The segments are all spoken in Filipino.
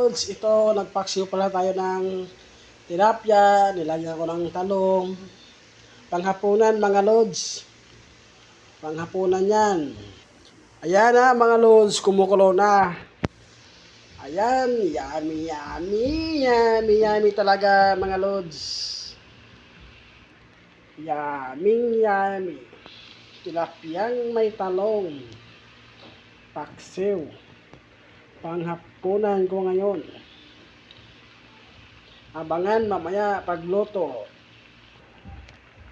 lods, ito nagpaksiw pala tayo ng tilapia, nilagyan ko ng talong. Panghapunan mga lods. Panghapunan yan. Ayan na mga lods, kumukulo na. Ayan, yummy, yummy, yummy, yummy talaga mga lods. Yummy, yummy. Tilapiyang may talong. Paksiw. Panghapunan ko ngayon. Abangan mamaya pagluto.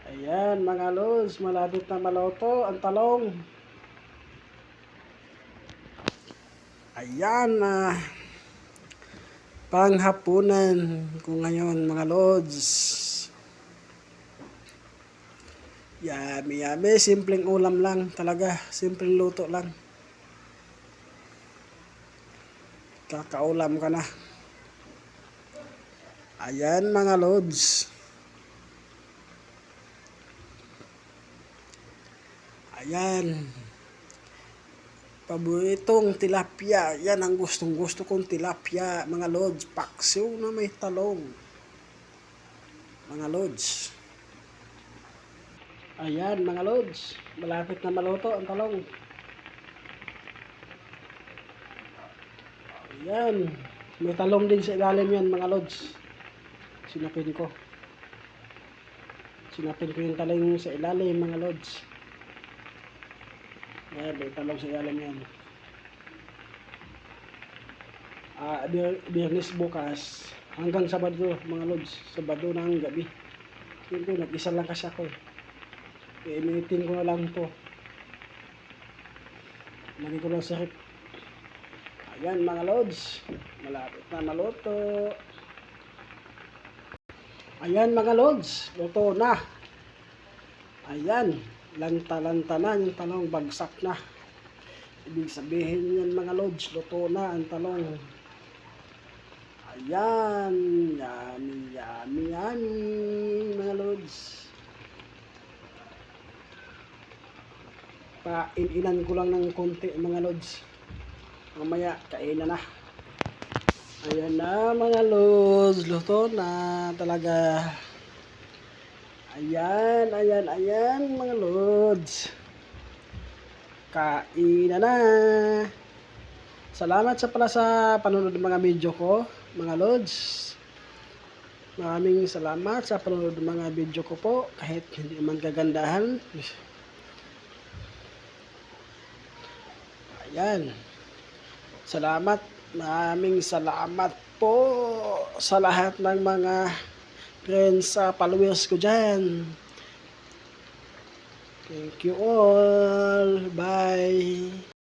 Ayan mga lods, malapit na maluto ang talong. Ayan na. Panghapunan ko ngayon mga lods. Yummy yummy, simpleng ulam lang talaga, simpleng luto lang. Kakaulam ka na. Ayan mga lods. Ayan. Paboritong tilapia. Yan ang gustong gusto kong tilapia mga lods. Paksiw na may talong. Mga lods. Ayan mga lods. Malapit na maluto ang talong. Ayan. May talong din sa ilalim yan mga lods. Sinapin ko. Sinapin ko yung talong sa ilalim mga lods. Ayan, may talong sa ilalim yan. Biyernes bukas hanggang Sabado mga lods. Sabado ng gabi. Hindi, nag-isa lang kasi ako eh. Iinitin ko na lang to. Lagi ko lang sa rep. Ayan mga lods. Malapit na maluto. Ayan mga lods. Luto na. Ayan. Lanta-lanta na yung talong. Bagsak na. Ibig sabihin yan mga lods. Luto na ang talong. Ayan. Yummy, yummy, yummy mga lods. Paininan ko lang ng konti mga lods. Mamaya kainan na. Ayan na mga lods. Luto na talaga. Ayan, ayan, ayan mga lods. Kainan na. Salamat pala sa panonood ng mga video ko mga lods. Maraming salamat sa panonood ng mga video ko po. Kahit hindi man kagandahan. Ayan. Salamat. Maraming salamat po sa lahat ng mga friends sa followers ko dyan. Thank you all. Bye.